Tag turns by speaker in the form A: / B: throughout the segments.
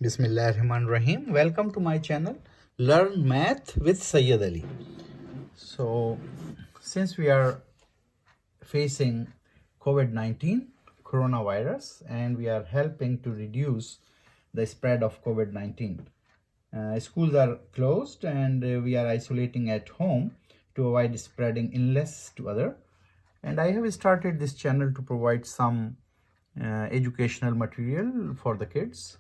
A: Bismillahirrahmanirrahim. Welcome to my channel, Learn Math with Syed Ali. So, since we are facing COVID-19, coronavirus, and we are helping to reduce the spread of COVID-19, schools are closed and we are isolating at home to avoid spreading illness to other. And I have started this channel to provide some educational material for the kids.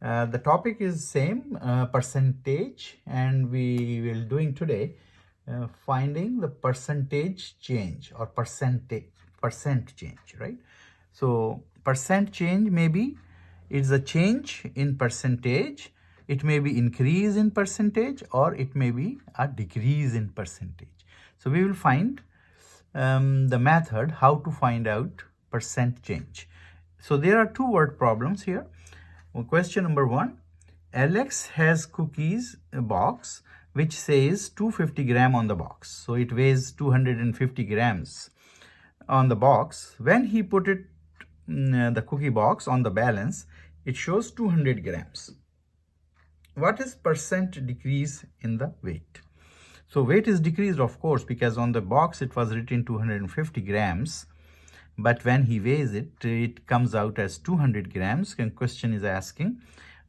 A: The topic is same, percentage, and we will doing today finding the percentage change or percent change, right? So percent change maybe it's a change in percentage. It may be increase in percentage or it may be a decrease in percentage. So we will find the method how to find out percent change. So there are two word problems here. Well, question number 1, Alex has cookies box which says 250 gram on the box. So it weighs 250 grams on the box. When he put it the cookie box on the balance, it shows 200 grams. What is percent decrease in the weight? So weight is decreased, of course, because on the box it was written 250 grams. But when he weighs it, it comes out as 200 grams. And question is asking,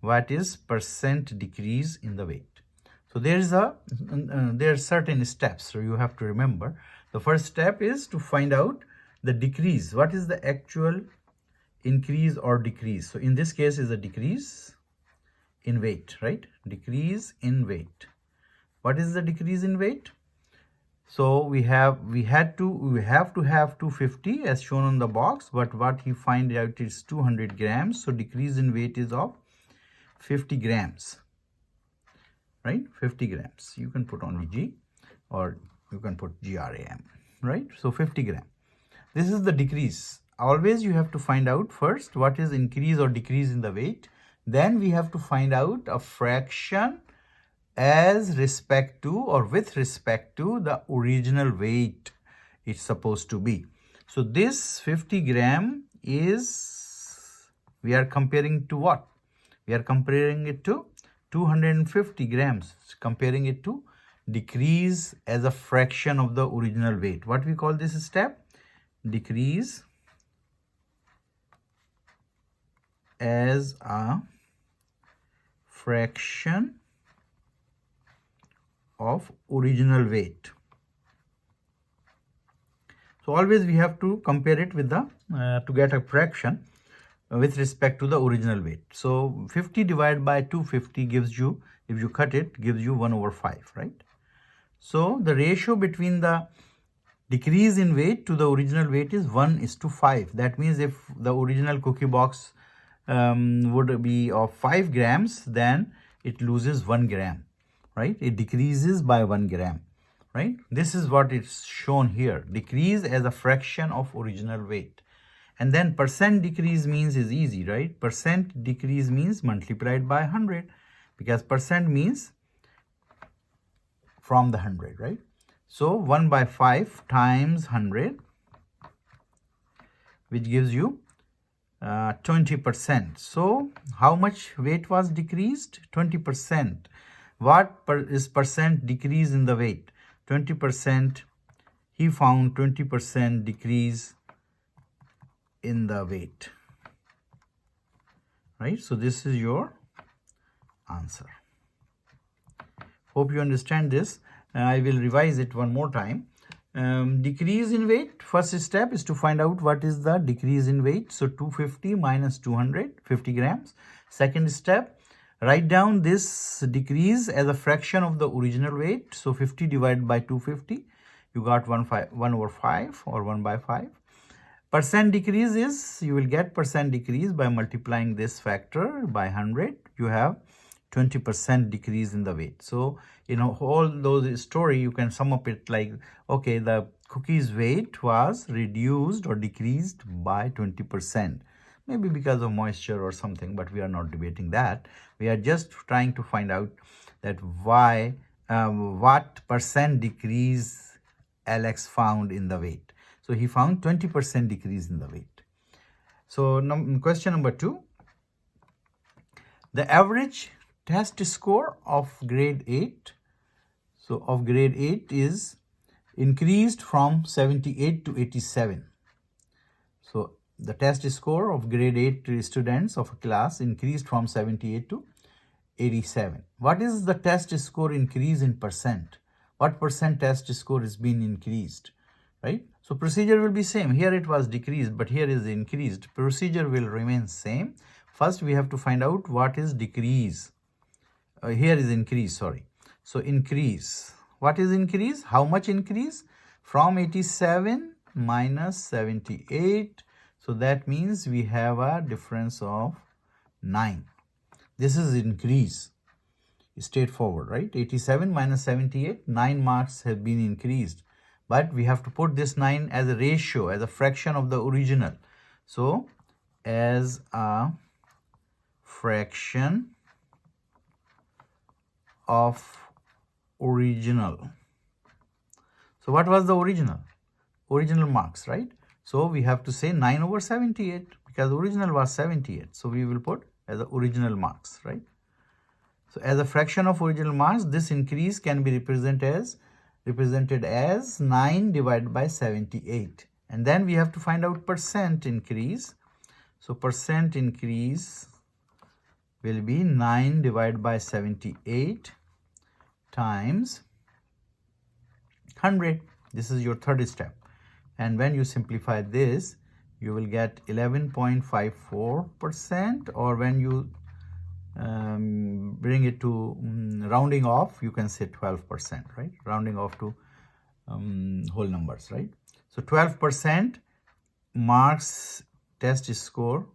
A: what is percent decrease in the weight? So there are certain steps. So you have to remember. The first step is to find out the decrease. What is the actual increase or decrease? So in this case is a decrease in weight, right? Decrease in weight. What is the decrease in weight? So we have to have 250 as shown on the box, but what he find out is 200 grams. So decrease in weight is of 50 grams, right? 50 grams. You can put only G or you can put GRAM, right? So 50 gram. This is the decrease. Always you have to find out first what is increase or decrease in the weight. Then we have to find out a fraction as respect to or with respect to the original weight it's supposed to be. So this 50 gram is, we are comparing to what? We are comparing it to 250 grams, comparing it to decrease as a fraction of the original weight. What we call this step? Decrease as a fraction of original weight. So always we have to compare it with the to get a fraction with respect to the original weight. So 50 divided by 250 gives you, if you cut it, gives you 1/5, right? So the ratio between the decrease in weight to the original weight is 1:5. That means if the original cookie box would be of 5 grams, then it loses 1 gram. Right? It decreases by 1 gram, right? This is what it's shown here. Decrease as a fraction of original weight. And then percent decrease means is easy, right? Percent decrease means multiplied by 100, because percent means from the 100, right? So 1/5 times 100, which gives you 20%. So how much weight was decreased? 20%. What is percent decrease in the weight? 20%. He found 20% decrease in the weight, right? So this is your answer. Hope you understand this. I will revise it one more time. Decrease in weight, first step is to find out what is the decrease in weight. So 250 minus 250 grams. Second step, write down this decrease as a fraction of the original weight. So 50 divided by 250, you got 1/5 or 1/5. Percent decrease is, you will get percent decrease by multiplying this factor by 100. You have 20% decrease in the weight. So, you know, all those story, you can sum up it like, okay, the cookie's weight was reduced or decreased by 20%. Maybe because of moisture or something, but we are not debating that. We are just trying to find out that why, what percent decrease Alex found in the weight. So he found 20% decrease in the weight. So question number 2. The average test score of grade 8, so of grade 8 is increased from 78 to 87. So the test score of grade 8 students of a class increased from 78 to 87. What is the test score increase in percent? What percent test score is being increased, right? So procedure will be same. Here it was decreased, but here is increased. Procedure will remain same. First we have to find out what is decrease. Here is increase, sorry. So increase. What is increase? How much increase? From 87 minus 78. So that means we have a difference of 9. This is increase. Straightforward, right? 87 minus 78, 9 marks have been increased. But we have to put this 9 as a ratio, as a fraction of the original. So as a fraction of original. So what was the original? Original marks, right? So we have to say 9 over 78 because original was 78. So we will put as the original marks, right? So as a fraction of original marks, this increase can be represented as 9 divided by 78. And then we have to find out percent increase. So percent increase will be 9 divided by 78 times 100. This is your third step. And when you simplify this, you will get 11.54%, or when you bring it to rounding off, you can say 12%, right? Rounding off to whole numbers, right? So 12% marks test score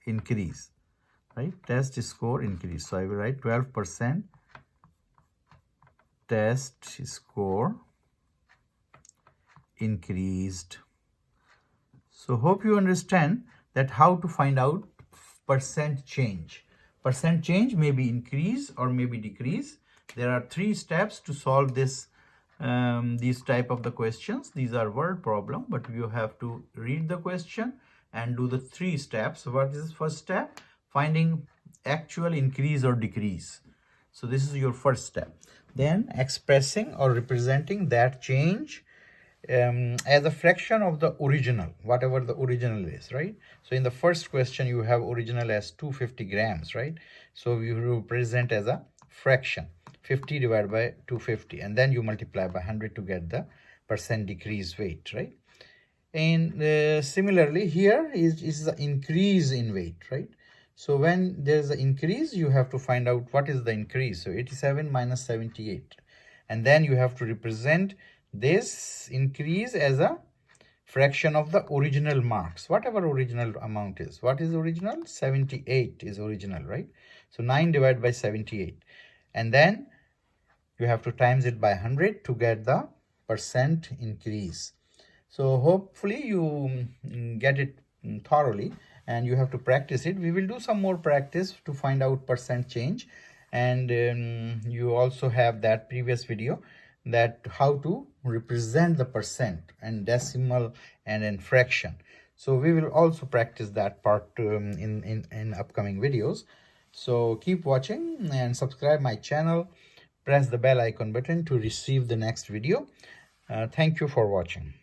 A: increase, right? Test score increase. So I will write 12% test score increased. So hope you understand that how to find out percent change. Percent change may be increase or may be decrease. There are 3 steps to solve this these type of the questions. These are word problem, but you have to read the question and do the 3 steps. What is the first step? Finding actual increase or decrease. So this is your first step. Then expressing or representing that change as a fraction of the original, whatever the original is, right? So in the first question, you have original as 250 grams, right? So you represent as a fraction, 50 divided by 250, and then you multiply by 100 to get the percent decrease weight, right? And similarly, here is the increase in weight, right? So when there's an increase, you have to find out what is the increase. So 87 minus 78. And then you have to represent this increase as a fraction of the original marks, whatever original amount is. What is original? 78 is original, right? So 9 divided by 78. And then you have to times it by 100 to get the percent increase. So hopefully you get it thoroughly, and you have to practice it. We will do some more practice to find out percent change. And you also have that previous video that how to represent the percent and decimal and in fraction. So we will also practice that part in upcoming videos. So keep watching and subscribe my channel. Press the bell icon button to receive the next video. Thank you for watching.